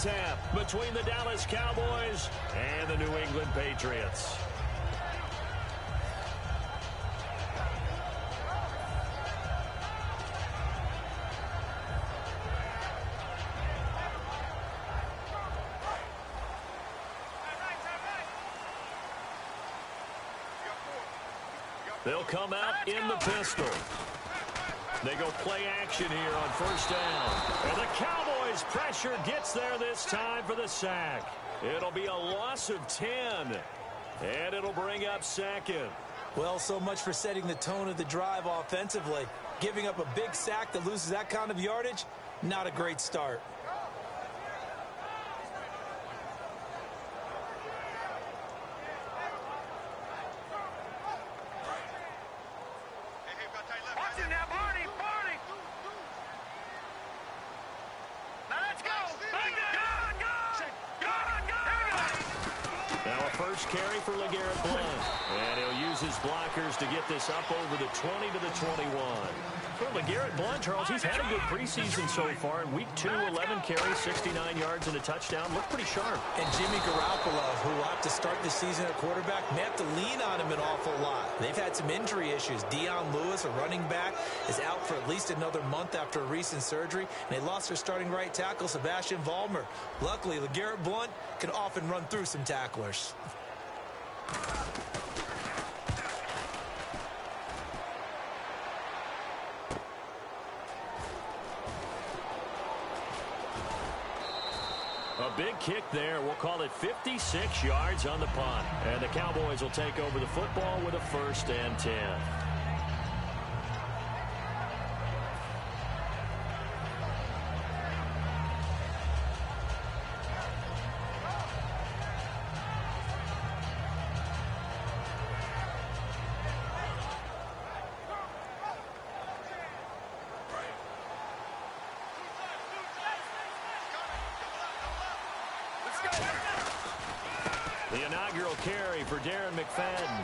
tap between the Dallas Cowboys and the New England Patriots. They'll come out in the pistol. They go play action here on first down. And the Cowboys' pressure gets there this time for the sack. It'll be a loss of 10. And it'll bring up second. Well, so much for setting the tone of the drive offensively. Giving up a big sack that loses that kind of yardage, not a great start. Carry for LeGarrette Blount. And he'll use his blockers to get this up over the 20 to the 21. For LeGarrette Blount, Charles, he's had a good preseason so far. In week 2, 11 carries, 69 yards and a touchdown. Looked pretty sharp. And Jimmy Garoppolo, who will have to start the season at quarterback, may have to lean on him an awful lot. They've had some injury issues. Dion Lewis, a running back, is out for at least another month after a recent surgery. And they lost their starting right tackle, Sebastian Vollmer. Luckily, LeGarrette Blount can often run through some tacklers. A big kick there. We'll call it 56 yards on the punt. And the Cowboys will take over the football with a 1st and 10. The inaugural carry for Darren McFadden.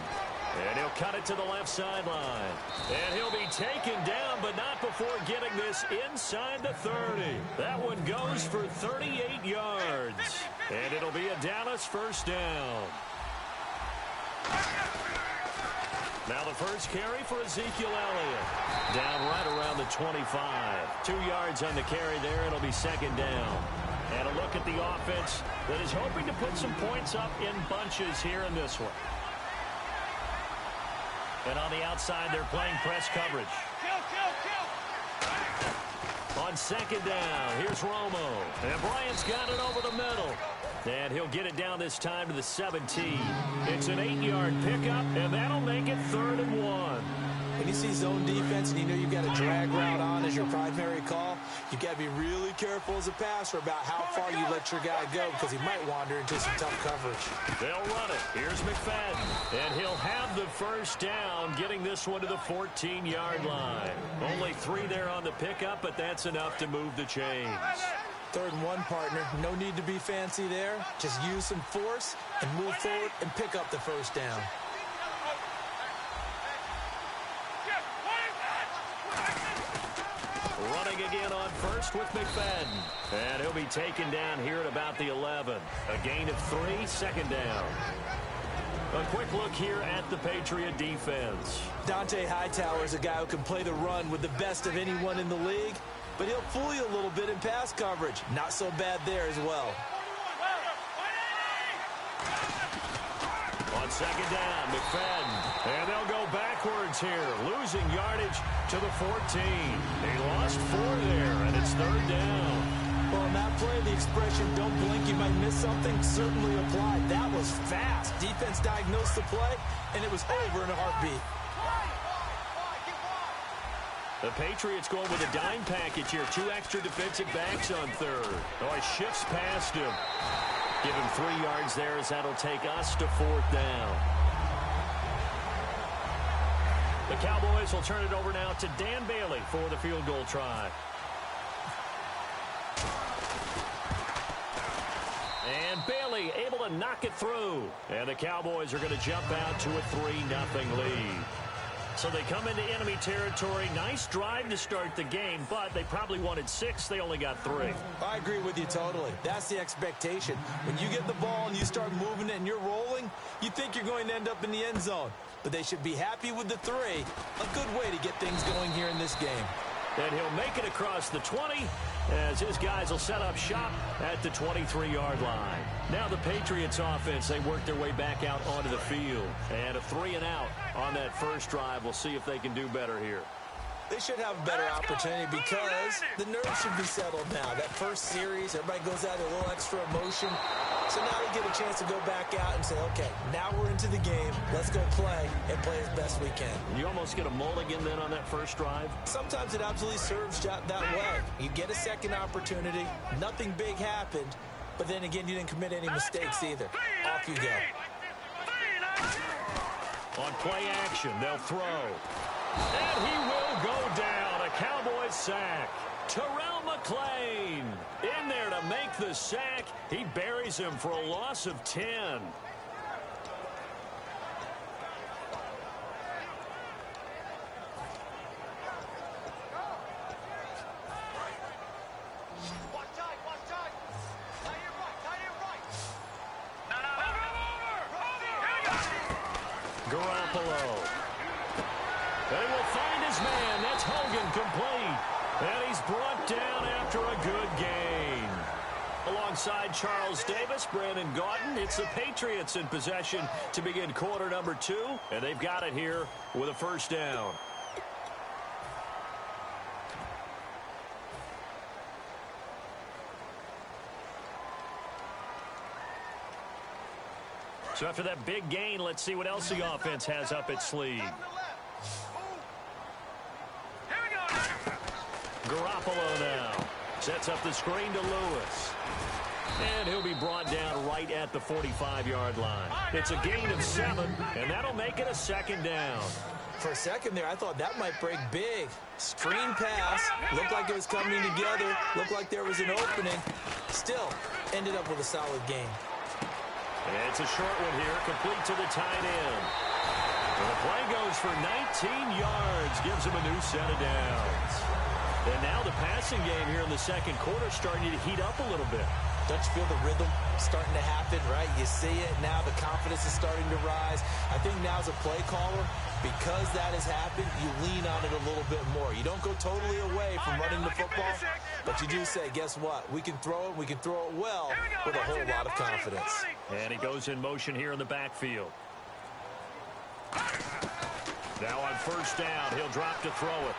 And he'll cut it to the left sideline. And he'll be taken down, but not before getting this inside the 30. That one goes for 38 yards. And it'll be a Dallas 1st down. Now the first carry for Ezekiel Elliott. Down right around the 25. 2 yards on the carry there. It'll be 2nd down. And a look at the offense that is hoping to put some points up in bunches here in this one. And on the outside, they're playing press coverage. On 2nd down, here's Romo. And Bryant's got it over the middle. And he'll get it down this time to the 17. It's an 8-yard pickup, and that'll make it 3rd and 1. When you see zone defense and you know you've got a drag route on as your primary call, you've got to be really careful as a passer about how far you let your guy go because he might wander into some tough coverage. They'll run it. Here's McFadden. And he'll have the 1st down, getting this one to the 14-yard line. Only 3 there on the pickup, but that's enough to move the chains. 3rd and 1, partner. No need to be fancy there. Just use some force and move forward and pick up the 1st down. Running again on 1st with McFadden. And he'll be taken down here at about the 11. A gain of 3, 2nd down. A quick look here at the Patriot defense. Dante Hightower is a guy who can play the run with the best of anyone in the league, but he'll fool you a little bit in pass coverage. Not so bad there as well. On 2nd down, McFadden. And they'll go backwards here, losing yardage to the 14. They lost 4 there, and it's 3rd down. Well, on that play, the expression, don't blink, you might miss something, certainly applied. That was fast. Defense diagnosed the play, and it was over in a heartbeat. The Patriots going with a dime package here. 2 extra defensive backs on 3rd. Oh, he shifts past him. Give him 3 yards there as that'll take us to 4th down. The Cowboys will turn it over now to Dan Bailey for the field goal try. And Bailey able to knock it through. And the Cowboys are going to jump out to a 3-0 lead. So they come into enemy territory. Nice drive to start the game, but they probably wanted 6. They only got 3. I agree with you totally. That's the expectation. When you get the ball and you start moving it and you're rolling, you think you're going to end up in the end zone. But they should be happy with the 3. A good way to get things going here in this game. And he'll make it across the 20 as his guys will set up shop at the 23-yard line. Now the Patriots offense, they work their way back out onto the field. And a 3-and-out on that first drive. We'll see if they can do better here. They should have a better opportunity because the nerves should be settled now. That first series, everybody goes out a little extra emotion. So now they get a chance to go back out and say, okay, now we're into the game. Let's go play and play as best we can. You almost get a mulligan then on that first drive? Sometimes it absolutely serves that way. You get a second opportunity. Nothing big happened. But then again, you didn't commit any mistakes either. Off you go. On play action, they'll throw. And he will go down. A Cowboys sack. Terrell McClain in there to make the sack. He buries him for a loss of 10. Garoppolo. They will find his man. That's Hogan complete. And he's brought down after a good gain. Alongside Charles Davis, Brandon Gaudin, it's the Patriots in possession to begin quarter number 2. And they've got it here with a first down. So after that big gain, let's see what else the offense has up its sleeve. Garoppolo now sets up the screen to Lewis. And he'll be brought down right at the 45-yard line. It's a gain of 7, and that'll make it a second down. For a second there, I thought that might break big. Screen pass. Looked like it was coming together. Looked like there was an opening. Still, ended up with a solid gain. And it's a short one here, complete to the tight end. And the play goes for 19 yards, gives him a new set of downs. And now the passing game here in the second quarter starting to heat up a little bit. Don't you feel the rhythm starting to happen, right? You see it. Now the confidence is starting to rise. I think now as a play caller, because that has happened, you lean on it a little bit more. You don't go totally away from running the football, but you do say, guess what? We can throw it. We can throw it well with a whole lot of confidence. And he goes in motion here in the backfield. Now on first down, he'll drop to throw it.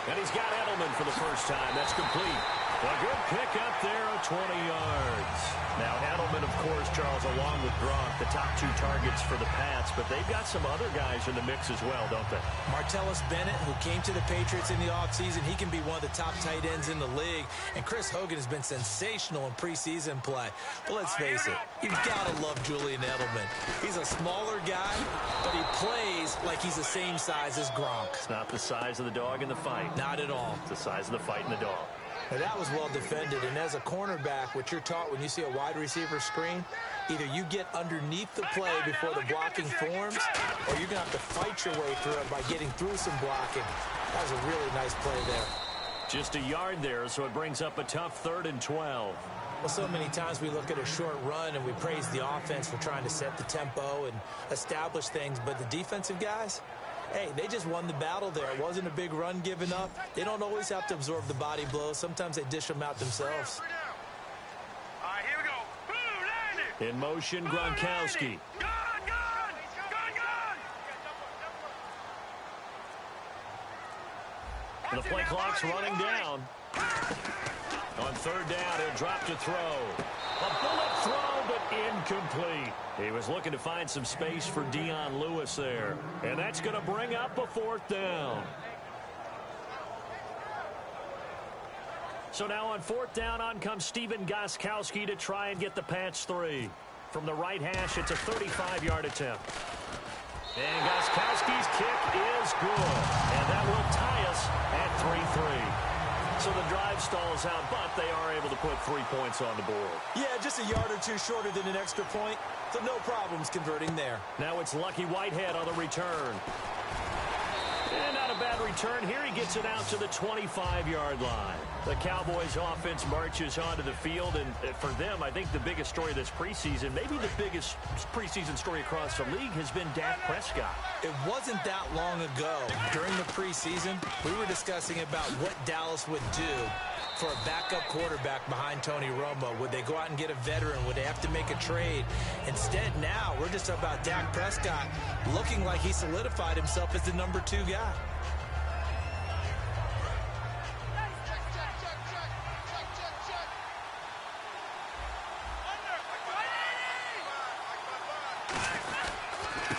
And he's got Edelman for the first time. That's complete. A good pick up there of 20 yards. Now Edelman, of course, Charles, along with Gronk, the top 2 targets for the Pats, but they've got some other guys in the mix as well, don't they? Martellus Bennett, who came to the Patriots in the offseason, he can be one of the top tight ends in the league. And Chris Hogan has been sensational in preseason play. But let's face it, you've got to love Julian Edelman. He's a smaller guy, but he plays like he's the same size as Gronk. It's not the size of the dog in the fight. Not at all. It's the size of the fight in the dog. Now that was well defended, and as a cornerback, what you're taught when you see a wide receiver screen, either you get underneath the play before the blocking forms, or you're going to have to fight your way through it by getting through some blocking. That was a really nice play there. Just a yard there, so it brings up a tough 3rd and 12. Well, so many times we look at a short run and we praise the offense for trying to set the tempo and establish things, but the defensive guys, hey, they just won the battle there. It wasn't a big run given up. They don't always have to absorb the body blows. Sometimes they dish them out themselves. All right, here we go. In motion, Gronkowski. The play clock's running down. On 3rd down, he'll drop to throw. A bullet throw, but incomplete. He was looking to find some space for Dion Lewis there. And that's going to bring up a 4th down. So now on 4th down, on comes Stephen Gostkowski to try and get the Pats 3. From the right hash, it's a 35-yard attempt. And Gostkowski's kick is good. And that will tie us at 3-3. So the drive stalls out, but they are able to put 3 points on the board. Yeah, just a yard or 2 shorter than an extra point, so no problems converting there. Now it's Lucky Whitehead on the return. And not a bad return here. He gets it out to the 25-yard line. The Cowboys offense marches onto the field, and for them, I think the biggest story of this preseason, maybe the biggest preseason story across the league, has been Dak Prescott. It wasn't that long ago, during the preseason, we were discussing about what Dallas would do for a backup quarterback behind Tony Romo. Would they go out and get a veteran? Would they have to make a trade? Instead, now, we're just talking about Dak Prescott looking like he solidified himself as the number 2 guy.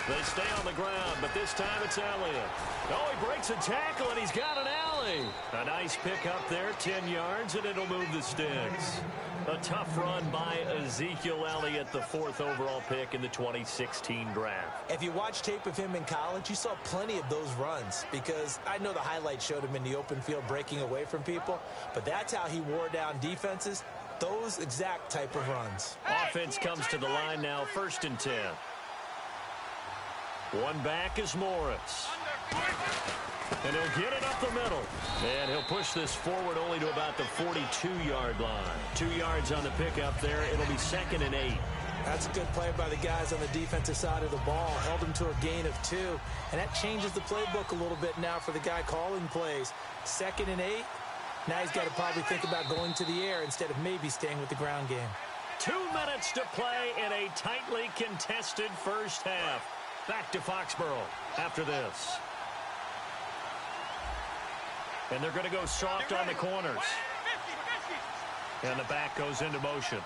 They stay on the ground, but this time it's Elliott. Oh, he breaks a tackle, and he's got an alley. A nice pick up there, 10 yards, and it'll move the sticks. A tough run by Ezekiel Elliott, the 4th overall pick in the 2016 draft. If you watch tape of him in college, you saw plenty of those runs, because I know the highlights showed him in the open field breaking away from people, but that's how he wore down defenses, those exact type of runs. Offense comes to the line now, 1st and 10. One back is Morris. And he'll get it up the middle. And he'll push this forward only to about the 42-yard line. 2 yards on the pickup there. It'll be 2nd and 8. That's a good play by the guys on the defensive side of the ball. Held him to a gain of 2. And that changes the playbook a little bit now for the guy calling plays. 2nd and 8. Now he's got to probably think about going to the air instead of maybe staying with the ground game. 2 minutes to play in a tightly contested first half. Back to Foxborough after this. And they're going to go soft on the corners. And the back goes into motion.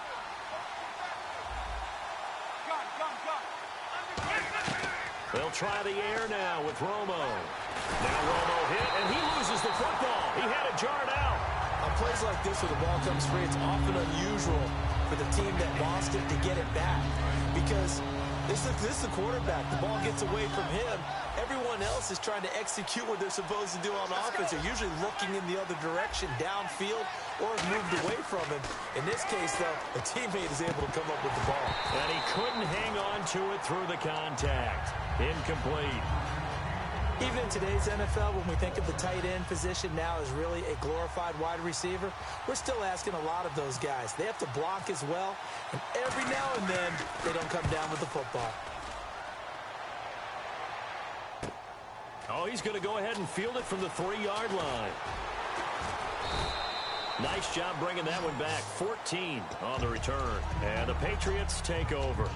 They'll try the air now with Romo. Now Romo hit, and he loses the football. He had it jarred out. On plays like this where the ball comes free, it's often unusual for the team that lost it to get it back. Because this is the quarterback. The ball gets away from him. Everyone else is trying to execute what they're supposed to do on offense. They're usually looking in the other direction, downfield, or have moved away from him. In this case, though, a teammate is able to come up with the ball. And he couldn't hang on to it through the contact. Incomplete. Even in today's NFL, when we think of the tight end position now as really a glorified wide receiver, we're still asking a lot of those guys. They have to block as well, and every now and then, they don't come down with the football. Oh, he's going to go ahead and field it from the 3-yard line. Nice job bringing that one back. 14 on the return. And the Patriots take over.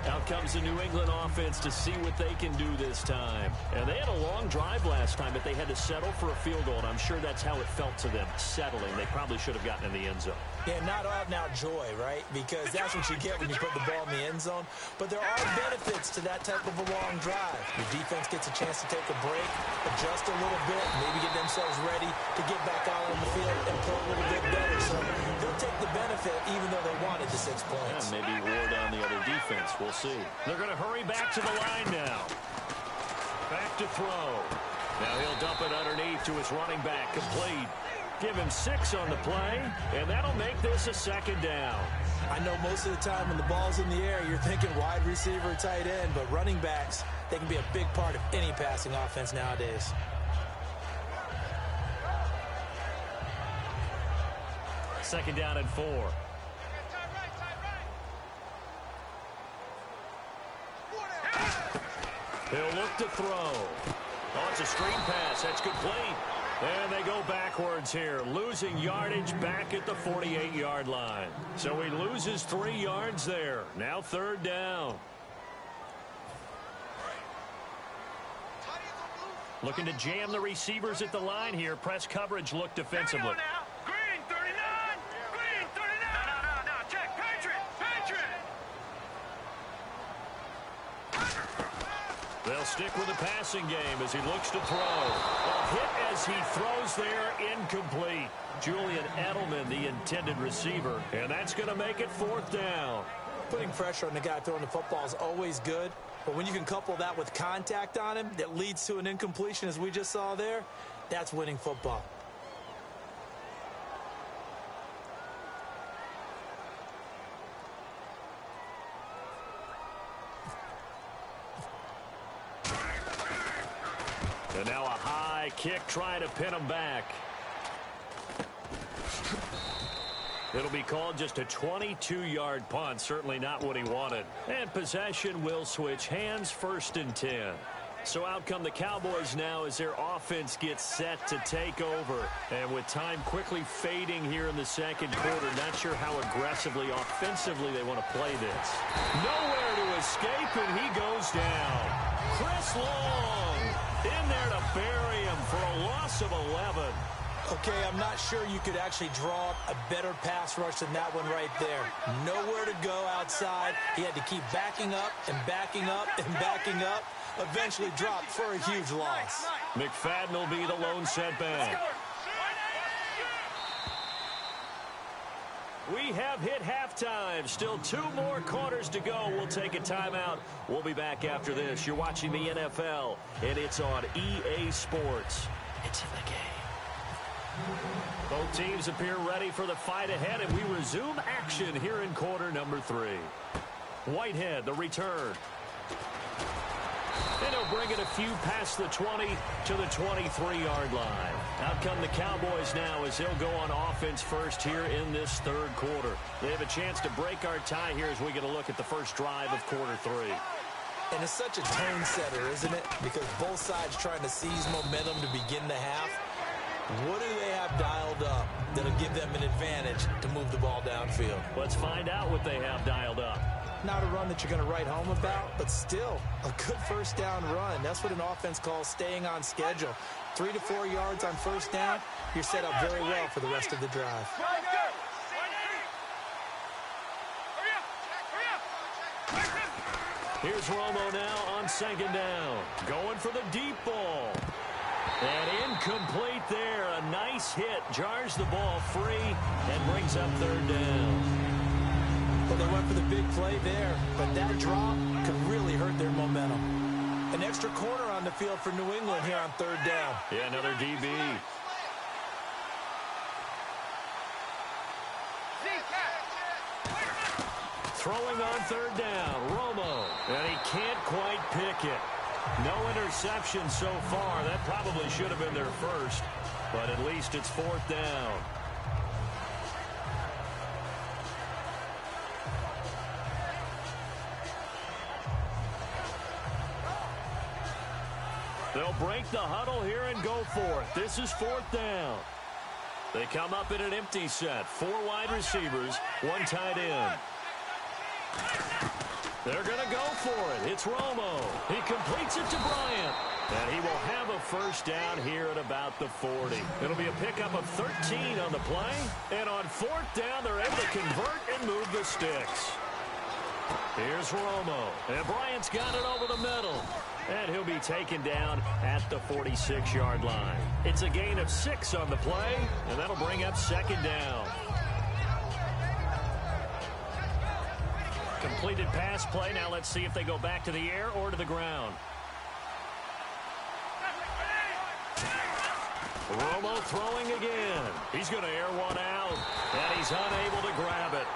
Out comes the New England offense to see what they can do this time. And they had a long drive last time, but they had to settle for a field goal, and I'm sure that's how it felt to them, settling. They probably should have gotten in the end zone. Yeah, not out-and-out joy, right? Because that's what you get when you put the ball in the end zone. But there are benefits to that type of a long drive. Your defense gets a chance to take a break, adjust a little bit, maybe get themselves ready to get back out on the field and play a little bit better. So they'll take the benefit even though they wanted the 6 points. Yeah, maybe wore down the other defense. We'll see. They're going to hurry back to the line now. Back to throw. Now he'll dump it underneath to his running back, complete. Give him 6 on the play, and that'll make this a 2nd down. I know most of the time when the ball's in the air, you're thinking wide receiver, tight end, but running backs, they can be a big part of any passing offense nowadays. Second down and 4. He'll look to throw. Oh, it's a screen pass. That's complete. And they go backwards here, losing yardage back at the 48-yard line. So he loses 3 yards there. Now 3rd down. Looking to jam the receivers at the line here. Press coverage look defensively. Green 39. Green 39. No. Check. Patriot. They'll stick with the passing game as he looks to throw. A hit as he throws there, incomplete. Julian Edelman, the intended receiver, and that's going to make it 4th down. Putting pressure on the guy throwing the football is always good, but when you can couple that with contact on him that leads to an incompletion as we just saw there, that's winning football. And now a high kick trying to pin him back. It'll be called just a 22-yard punt. Certainly not what he wanted. And possession will switch hands, 1st and 10. So out come the Cowboys now as their offense gets set to take over. And with time quickly fading here in the second quarter, not sure how aggressively, offensively they want to play this. Nowhere to escape, and he goes down. Chris Long in there to bury him for a loss of 11. Okay, I'm not sure you could actually draw up a better pass rush than that one right there. Nowhere to go outside. He had to keep backing up and backing up and backing up. Eventually dropped for a huge loss. McFadden will be the lone setback. We have hit halftime. Still 2 more quarters to go. We'll take a timeout. We'll be back after this. You're watching the NFL, and it's on EA Sports. It's in the game. Both teams appear ready for the fight ahead, and we resume action here in quarter number 3. Whitehead, the return. And he'll bring it a few past the 20 to the 23-yard line. Out come the Cowboys now as they'll go on offense first here in this 3rd quarter. They have a chance to break our tie here as we get a look at the first drive of quarter 3. And it's such a tone setter, isn't it? Because both sides trying to seize momentum to begin the half. What do they have dialed up that'll give them an advantage to move the ball downfield? Let's find out what they have dialed up. Not a run that you're going to write home about, but still a good 1st down run. That's what an offense calls staying on schedule. 3 to 4 yards on 1st down, you're set up very well for the rest of the drive. Here's Romo now on 2nd down. Going for the deep ball. And incomplete there. A nice hit. Jars the ball free and brings up 3rd down. Well, they went for the big play there, but that drop could really hurt their momentum. An extra corner on the field for New England here on 3rd down. Yeah, another DB. Throwing on 3rd down, Romo. And he can't quite pick it. No interception so far. That probably should have been their first, but at least it's 4th down. They'll break the huddle here and go for it. This is 4th down. They come up in an empty set. 4 wide receivers, 1 tight end. They're going to go for it. It's Romo. He completes it to Bryant. And he will have a 1st down here at about the 40. It'll be a pickup of 13 on the play. And on 4th down, they're able to convert and move the sticks. Here's Romo. And Bryant's got it over the middle. And he'll be taken down at the 46-yard line. It's a gain of 6 on the play. And that'll bring up 2nd down. Completed pass play. Now let's see if they go back to the air or to the ground. Romo throwing again. He's going to air one out, and he's unable to grab it.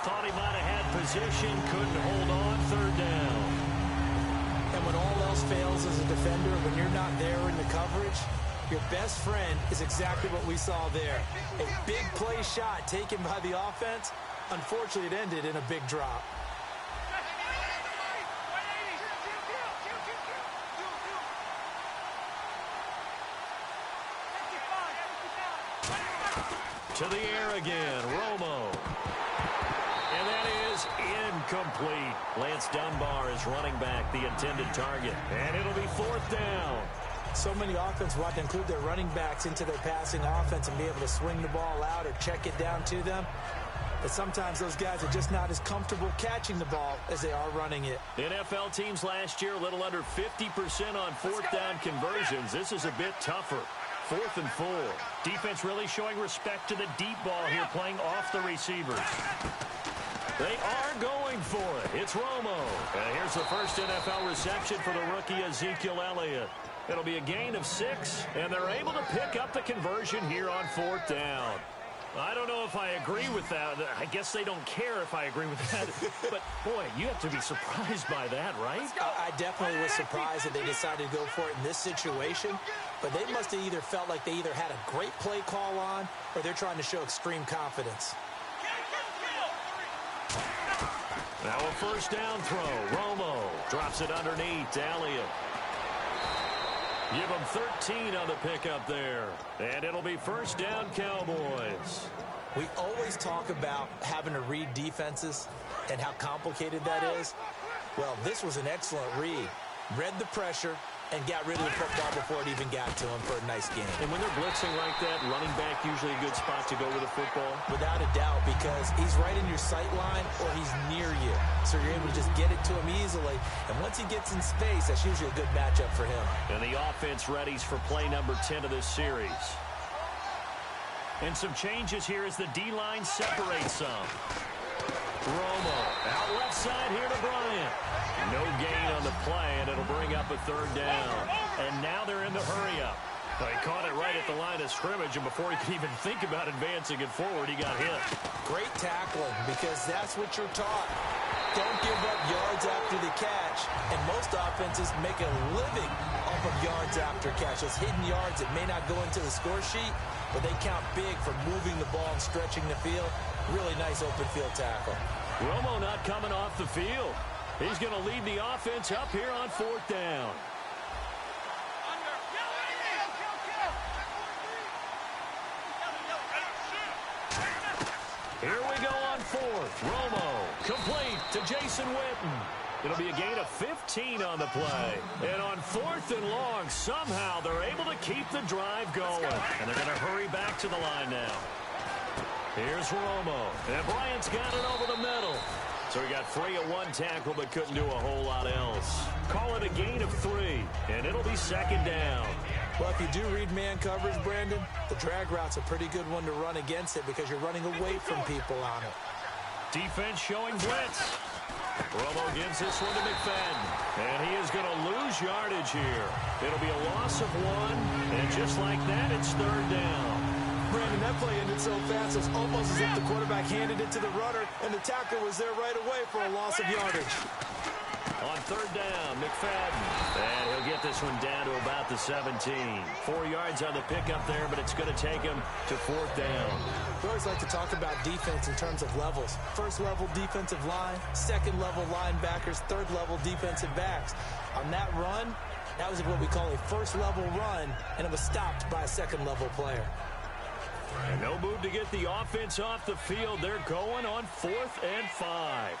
Thought he might have had position, couldn't hold on. 3rd down. And when all else fails as a defender, when you're not there in the coverage, your best friend is exactly what we saw there. A big play shot taken by the offense. Unfortunately, it ended in a big drop. To the air again, Romo. And that is incomplete. Lance Dunbar is running back, the intended target. And it'll be 4th down. So many offenses want to include their running backs into their passing offense and be able to swing the ball out or check it down to them. But sometimes those guys are just not as comfortable catching the ball as they are running it. NFL teams last year a little under 50% on 4th down conversions. This is a bit tougher. 4th and 4. Defense really showing respect to the deep ball here, playing off the receivers. They are going for it. It's Romo. And here's the first NFL reception for the rookie Ezekiel Elliott. It'll be a gain of 6, and they're able to pick up the conversion here on 4th down. I don't know if I agree with that. I guess they don't care if I agree with that. But, boy, you have to be surprised by that, right? I definitely was surprised that they decided to go for it in this situation. But they must have either felt like they either had a great play call on or they're trying to show extreme confidence. Now a first down throw. Romo drops it underneath to Elliott. Give them 13 on the pickup there. And it'll be first down, Cowboys. We always talk about having to read defenses and how complicated that is. Well, this was an excellent read. Read the pressure and got rid of the football before it even got to him for a nice game. And when they're blitzing like that, running back usually a good spot to go with the football? Without a doubt, because he's right in your sight line or he's near you. So you're able to just get it to him easily. And once he gets in space, that's usually a good matchup for him. And the offense readies for play number 10 of this series. And some changes here as the D-line separates some. Romo out left side here to Bryant. No gain on the play, and it'll bring up a third down. And now they're in the hurry-up. Well, he caught it right at the line of scrimmage, and before he could even think about advancing it forward, he got hit. Great tackling, because that's what you're taught. Don't give up yards after the catch. And most offenses make a living off of yards after catch. Those hidden yards that may not go into the score sheet, but they count big for moving the ball and stretching the field. Really nice open field tackle. Romo not coming off the field. He's going to lead the offense up here on fourth down. Here we go on fourth. Romo complete to Jason Witten. It'll be a gain of 15 on the play. And on fourth and long, somehow they're able to keep the drive going. And they're going to hurry back to the line now. Here's Romo. And Bryant's got it over the middle. So he got free of one tackle but couldn't do a whole lot else. Call it a gain of 3, and it'll be second down. Well, if you do read man coverage, Brandon, the drag route's a pretty good one to run against it because you're running away from people on it. Defense showing blitz. Romo gives this one to McFadden. And he is going to lose yardage here. It'll be a loss of 1, and just like that, it's third down. Brandon, that play ended so fast, it was almost as if the quarterback handed it to the runner, and the tackler was there right away for a loss of yardage. On third down, McFadden. And he'll get this one down to about the 17. 4 yards on the pickup there, but it's going to take him to fourth down. We always like to talk about defense in terms of levels. First level defensive line, second level linebackers, third level defensive backs. On that run, that was what we call a first level run, and it was stopped by a second level player. And no move to get the offense off the field. They're going on 4th and 5.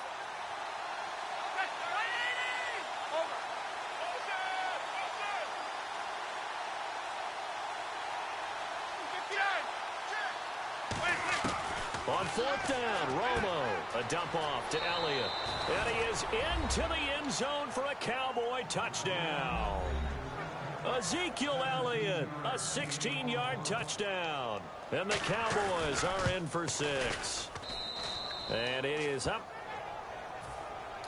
On fourth down, Romo. A dump off to Elliott. And he is into the end zone for a Cowboy touchdown. Ezekiel Elliott, a 16-yard touchdown. And the Cowboys are in for 6. And it is up.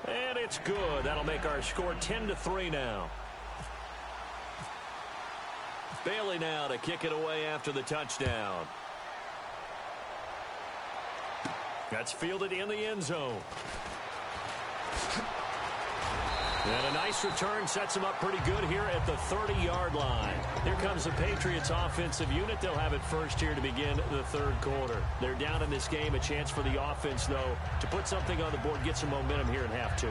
And it's good. That'll make our score 10-3 now. Bailey now to kick it away after the touchdown. That's fielded in the end zone. And a nice return sets them up pretty good here at the 30-yard line. Here comes the Patriots offensive unit. They'll have it first here to begin the third quarter. They're down in this game. A chance for the offense, though, to put something on the board, get some momentum here in half 2.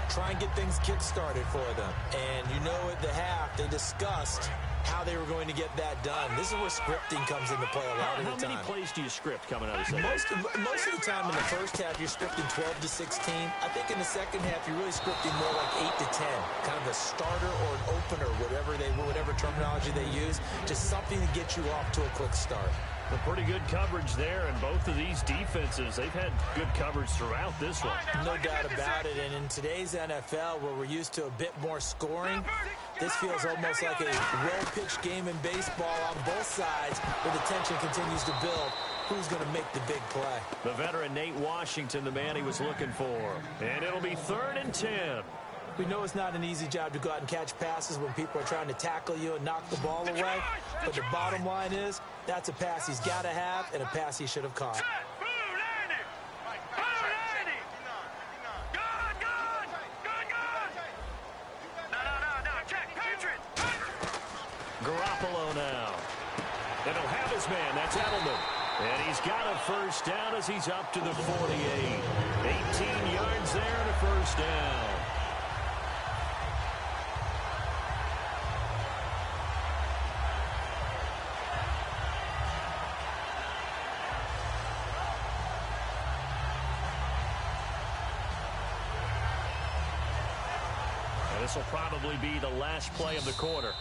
Try and get things kick-started for them. And you know at the half, they discussed how they were going to get that done. This is where scripting comes into play a lot of the time. How many plays do you script coming out of the second? Most of the time in the first half, you're scripting 12 to 16. I think in the second half, you're really scripting more like 8 to 10. Kind of a starter or an opener, whatever terminology they use. Just something to get you off to a quick start. A pretty good coverage there, and both of these defenses, they've had good coverage throughout this one. No doubt about it, and in today's NFL, where we're used to a bit more scoring, this feels almost like a well-pitched game in baseball on both sides, where the tension continues to build. Who's going to make the big play? The veteran Nate Washington, the man he was looking for. And it'll be 3rd and 10. We know it's not an easy job to go out and catch passes when people are trying to tackle you and knock the ball away. But the bottom line is, that's a pass he's got to have and a pass he should have caught. Garoppolo now. And he'll have his man. That's Edelman. And he's got a first down as he's up to the 48. 18 yards there and a first down. And this will probably be the last play of the quarter.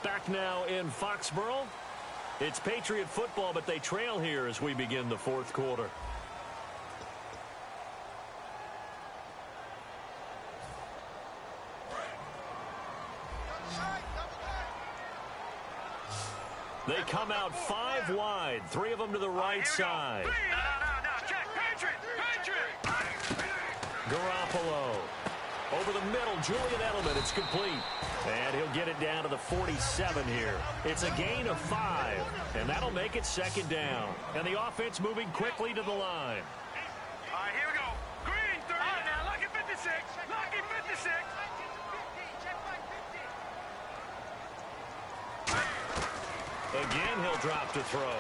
Back now in Foxborough. It's Patriot football, but they trail here as we begin the fourth quarter. They come out 5 wide, 3 of them to the right side. Garoppolo. Over the middle, Julian Edelman. It's complete. And he'll get it down to the 47 here. It's a gain of 5, and that'll make it second down. And the offense moving quickly to the line. All right, here we go. Green, 30. All right, now, lucky 56. Lucky 56. Again, he'll drop to throw.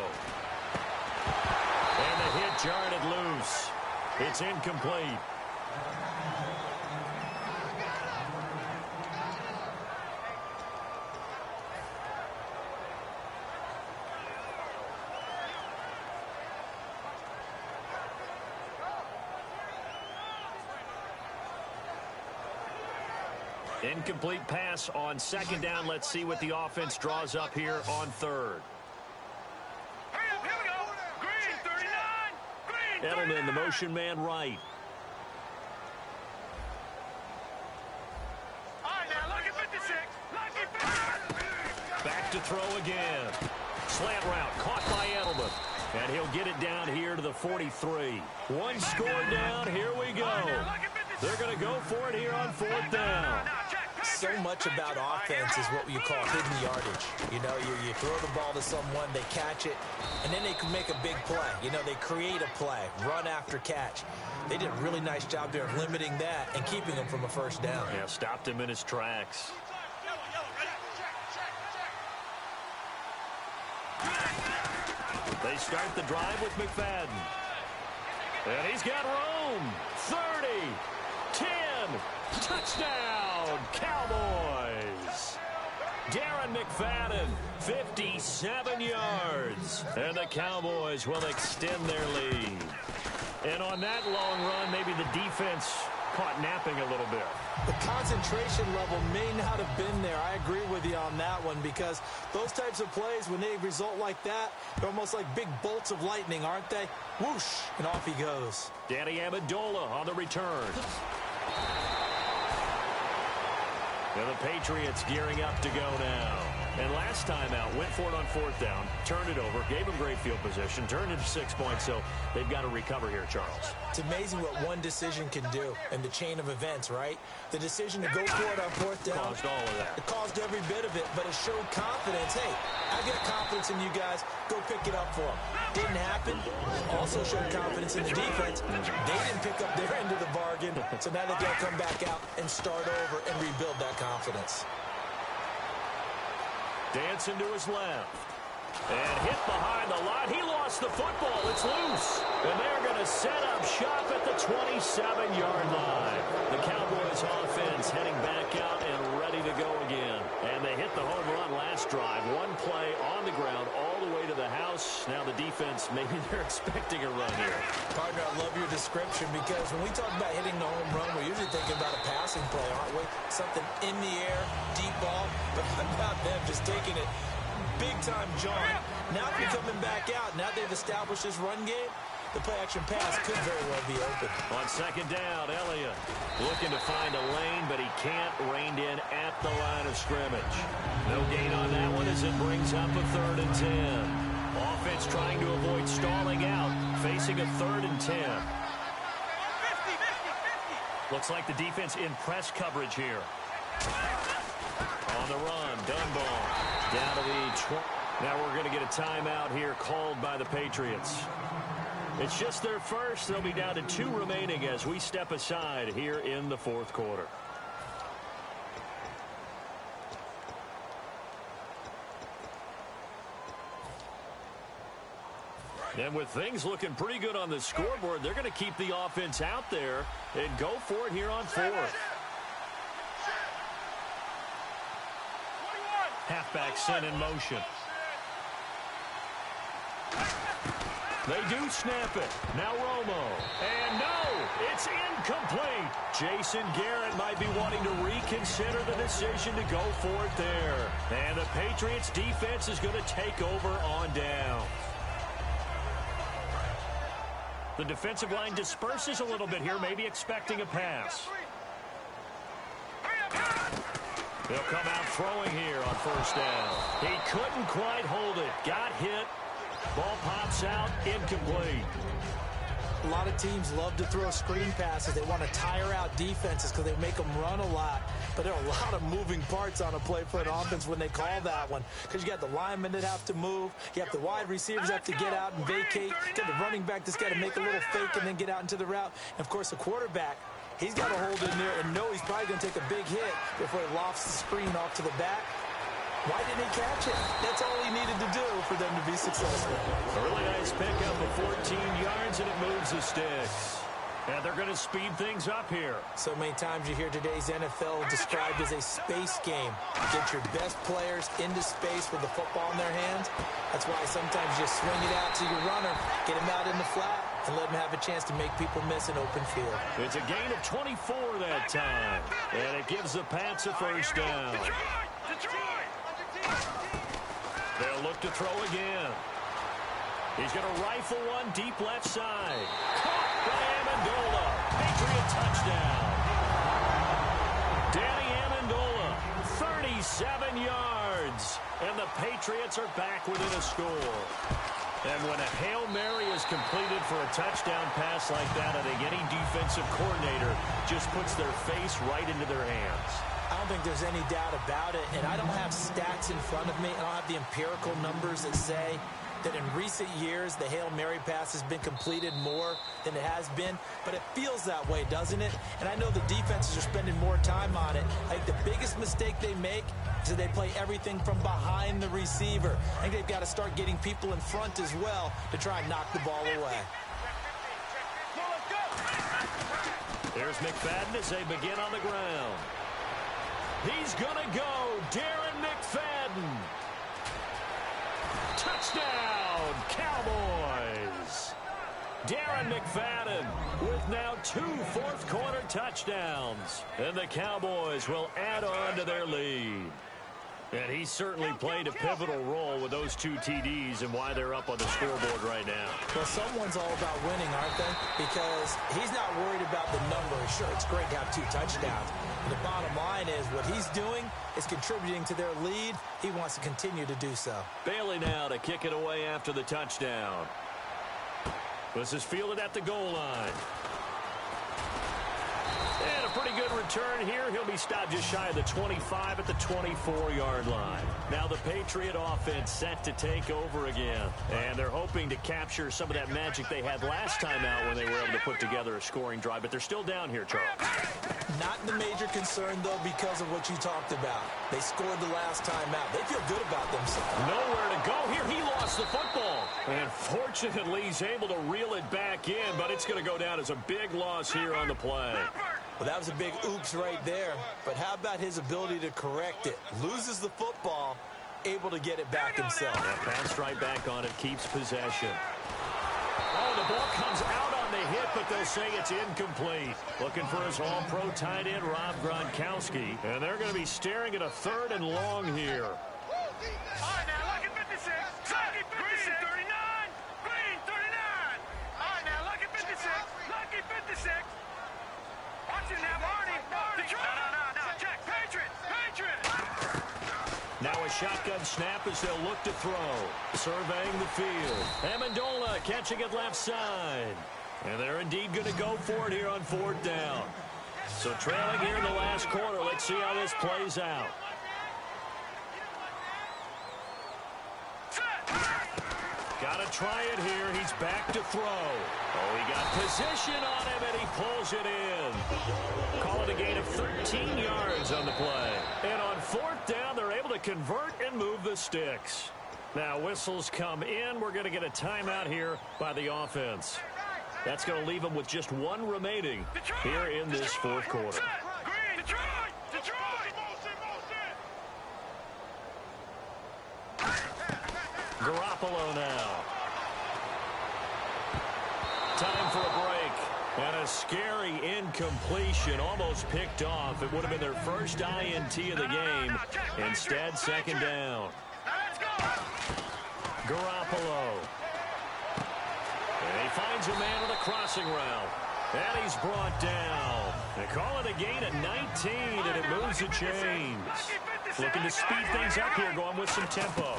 And the hit jarred it loose. It's incomplete. Incomplete pass on second down. Let's see what the offense draws up here on third. Here we go. Green, 39. Green, 39. Edelman, the motion man right. All right, now, lucky 56. Lucky 56. Back to throw again. Slant route caught by Edelman. And he'll get it down here to the 43. One score down. Here we go. They're going to go for it here on fourth down. So much about offense is what you call hidden yardage. You know, you throw the ball to someone, they catch it, and then they can make a big play. You know, they create a play, run after catch. They did a really nice job there of limiting that and keeping him from a first down. Yeah, stopped him in his tracks. They start the drive with McFadden. And he's got room. 30, 10, touchdown, Cowboys. Darren McFadden, 57 yards. And the Cowboys will extend their lead. And on that long run, maybe the defense caught napping a little bit. The concentration level may not have been there. I agree with you on that one, because those types of plays, when they result like that, they're almost like big bolts of lightning, aren't they? Whoosh, and off he goes. Danny Amendola on the return. And the Patriots gearing up to go now. And last time out, went for it on fourth down, turned it over, gave them great field position, turned into 6 points, so they've got to recover here, Charles. It's amazing what one decision can do in the chain of events, right? The decision to go for it on fourth down. Caused all of that. It caused every bit of it, but it showed confidence. Hey, I've got confidence in you guys. Go pick it up for them. Didn't happen. Also showed confidence in the defense. They didn't pick up their end of the bargain, so now they've got to come back out and start over and rebuild that confidence. Dancing to his left. And hit behind the line. He lost the football. It's loose. And they're going to set up shop at the 27-yard line. The Cowboys offense heading back out and ready to go again. And they hit the home run last drive. One play on the ground all the way to the house. Now the defense, maybe they're expecting a run here. Partner, I love your description, because when we talk about hitting the home run, we're usually thinking about a passing play, aren't we? Something in the air, deep ball. But how about them just taking it big-time John? Now they're coming back out. Now they've established this run game. The play-action pass could very well be open. On second down, Elliott looking to find a lane, but he can't. Reined in at the line of scrimmage. No gain on that one as it brings up a 3rd and 10. Offense trying to avoid stalling. stalling out, facing a 3rd and 10. Looks like the defense in press coverage here. On the run, Dunbar down to the 20. Now we're going to get a timeout here called by the Patriots. It's just their first. They'll be down to 2 remaining as we step aside here in the fourth quarter. And with things looking pretty good on the scoreboard, they're going to keep the offense out there and go for it here on fourth. Halfback sent in motion. They do snap it. Now Romo. And no, it's incomplete. Jason Garrett might be wanting to reconsider the decision to go for it there. And the Patriots defense is going to take over on down. The defensive line disperses a little bit here, maybe expecting a pass. They'll come out throwing here on first down. He couldn't quite hold it. Got hit. Ball pops out, incomplete. A lot of teams love to throw screen passes. They want to tire out defenses because they make them run a lot. But there are a lot of moving parts on a play for an offense when they call that one. Because you got the linemen that have to move. You have the wide receivers have to get out and vacate. You got the running back that's got to make a little fake and then get out into the route. And, of course, the quarterback, he's got to hold in there and know he's probably going to take a big hit before he lofts the screen off to the back. Why didn't he catch it? That's all he needed to do for them to be successful. A really nice pickup of 14 yards, and it moves the sticks. And they're going to speed things up here. So many times you hear today's NFL described as a space game. Get your best players into space with the football in their hands. That's why sometimes you swing it out to your runner, get him out in the flat, and let him have a chance to make people miss an open field. It's a gain of 24 that time. And it gives the Pats a first down. They'll look to throw again. He's going to rifle one deep left side. Caught by Amendola. Patriot touchdown. Danny Amendola, 37 yards. And the Patriots are back within a score. And when a Hail Mary is completed for a touchdown pass like that, I think any defensive coordinator just puts their face right into their hands. I don't think there's any doubt about it, and I don't have stats in front of me. I don't have the empirical numbers that say that in recent years the Hail Mary pass has been completed more than it has been, but it feels that way, doesn't it? And I know the defenses are spending more time on it. I think the biggest mistake they make is that they play everything from behind the receiver. I think they've got to start getting people in front as well to try and knock the ball away. There's McFadden as they begin on the ground. He's going to go. Darren McFadden. Touchdown, Cowboys. Darren McFadden with now 2 fourth-quarter touchdowns. And the Cowboys will add on to their lead. And he certainly played a pivotal role with those 2 TDs and why they're up on the scoreboard right now. Well, someone's all about winning, aren't they? Because he's not worried about the number. Sure, it's great to have 2 touchdowns. But the bottom line is what he's doing is contributing to their lead. He wants to continue to do so. Bailey now to kick it away after the touchdown. This is fielded at the goal line. And a pretty good return here. He'll be stopped just shy of the 25 at the 24-yard line. Now the Patriot offense set to take over again. And they're hoping to capture some of that magic they had last time out when they were able to put together a scoring drive. But they're still down here, Charles. Not the major concern, though, because of what you talked about. They scored the last time out. They feel good about themselves. Nowhere to go here. He lost the football. And fortunately, he's able to reel it back in, but it's going to go down as a big loss here on the play. Well, that was a big oops right there. But how about his ability to correct it? Loses the football, able to get it back himself. Yeah, bounced right back on it, keeps possession. Oh, the ball comes out on the hit, but they'll say it's incomplete. Looking for his all-pro tight end, Rob Gronkowski. And they're going to be staring at a 3rd and long here. All right, now, lucky 56. Lucky 56. Green 39. Green 39. All right, now, lucky 56. Lucky 56. Watch it now, Marty. Detroit. No. Check. Patriot. Now a shotgun snap as they'll look to throw. Surveying the field. Amendola catching it left side. And they're indeed going to go for it here on 4th down. So trailing here in the last quarter. Let's see how this plays out. Got to try it here. He's back to throw. Oh, he got position on him, and he pulls it in. Call it a gain of 13 yards on the play. And on fourth down, they're able to convert and move the sticks. Now, whistles come in. We're going to get a timeout here by the offense. That's going to leave them with just one remaining here in this fourth quarter. Garoppolo now. Time for a break. And a scary incompletion, almost picked off. It would have been their first INT of the game. Instead, second down. Garoppolo. And he finds a man on the crossing route. And he's brought down. They call it a gain of 19, and it moves the chains. Looking to speed things up here, going with some tempo.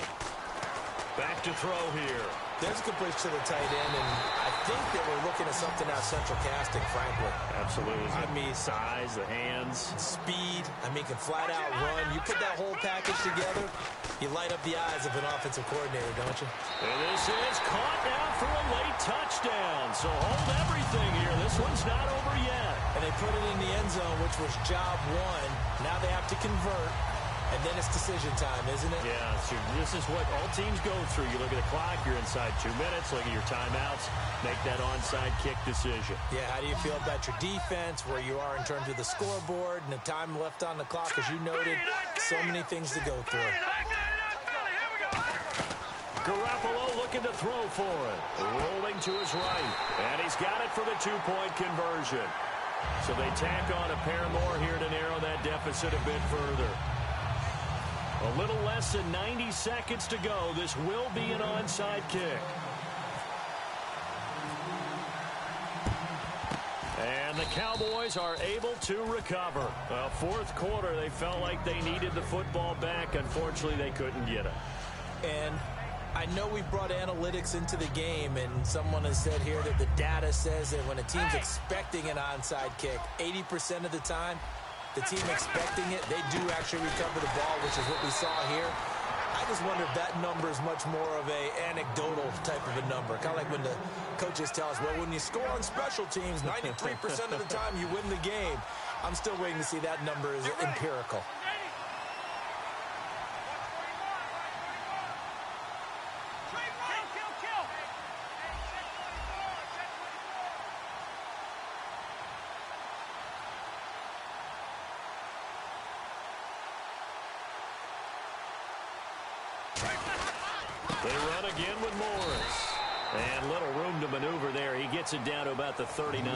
Back to throw here. There's a completion to the tight end, and I think that we're looking at something out central casting, frankly. Absolutely. I mean, size, the hands. Speed. I mean, can flat out run. You put that whole package together, you light up the eyes of an offensive coordinator, don't you? And this is caught now for a late touchdown. So hold everything here. This one's not over yet. And they put it in the end zone, which was job one. Now they have to convert. And then it's decision time, isn't it? Yeah, so this is what all teams go through. You look at the clock, you're inside 2 minutes, look at your timeouts, make that onside kick decision. Yeah, how do you feel about your defense, where you are in terms of the scoreboard and the time left on the clock? As you noted, so many things to go through. Garoppolo looking to throw for it. Rolling to his right. And he's got it for the two-point conversion. So they tack on a pair more here to narrow that deficit a bit further. A little less than 90 seconds to go. This will be an onside kick. And the Cowboys are able to recover. Fourth quarter, they felt like they needed the football back. Unfortunately, they couldn't get it. And I know we brought analytics into the game, and someone has said here that the data says that when a team's expecting an onside kick, 80% of the time, the team expecting it, they do actually recover the ball, which is what we saw here. I just wonder if that number is much more of a anecdotal type of a number. Kind of like when the coaches tell us, well, when you score on special teams, 93% of the time you win the game. I'm still waiting to see that number is empirical. They run again with Morris. And little room to maneuver there. He gets it down to about the 39.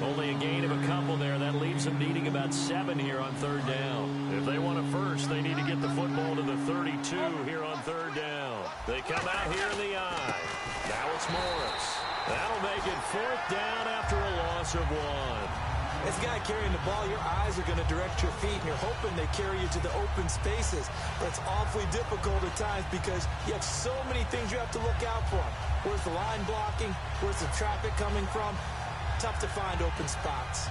Only a gain of a couple there. That leaves them needing about 7 here on third down. If they want a first, they need to get the football to the 32 here on third down. They come out here in the eye. Now it's Morris. That'll make it fourth down after a loss of 1. This guy carrying the ball, your eyes are going to direct your feet, and you're hoping they carry you to the open spaces. But it's awfully difficult at times because you have so many things you have to look out for. Where's the line blocking? Where's the traffic coming from? Tough to find open spots.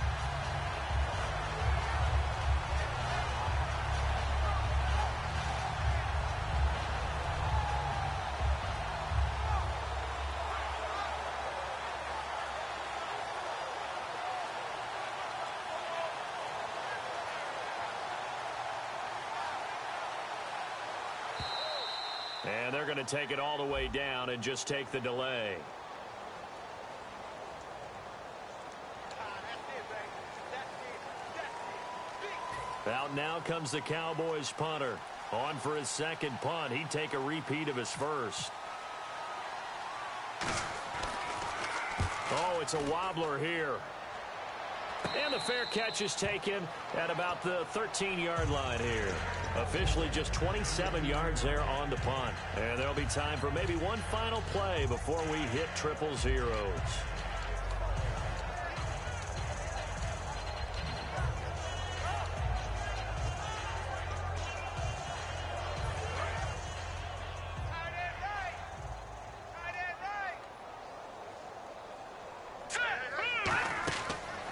And they're going to take it all the way down and just take the delay. Out now comes the Cowboys punter. On for his second punt. He'd take a repeat of his first. Oh, it's a wobbler here. And the fair catch is taken at about the 13-yard line here. Officially just 27 yards there on the punt. And there'll be time for maybe one final play before we hit triple zeros.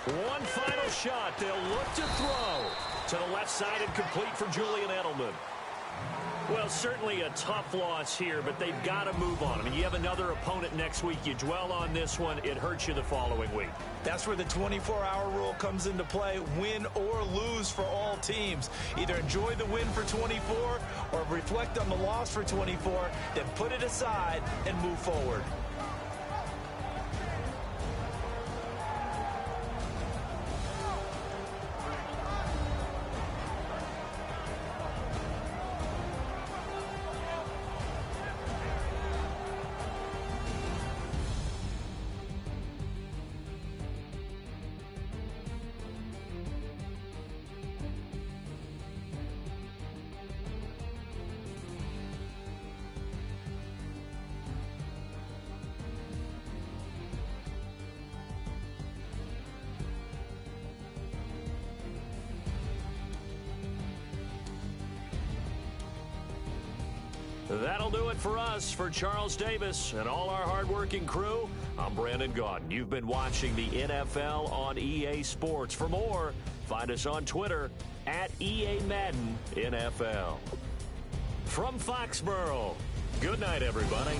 One final shot. They'll look to throw. To the left side and complete for Julian Edelman. Well, certainly a tough loss here, but they've got to move on. I mean, you have another opponent next week. You dwell on this one, it hurts you the following week. That's where the 24-hour rule comes into play, win or lose for all teams. Either enjoy the win for 24 or reflect on the loss for 24, then put it aside and move forward. That'll do it for us. For Charles Davis and all our hardworking crew, I'm Brandon Gaudin. You've been watching the NFL on EA Sports. For more, find us on Twitter at EA Madden NFL. From Foxborough, good night, everybody.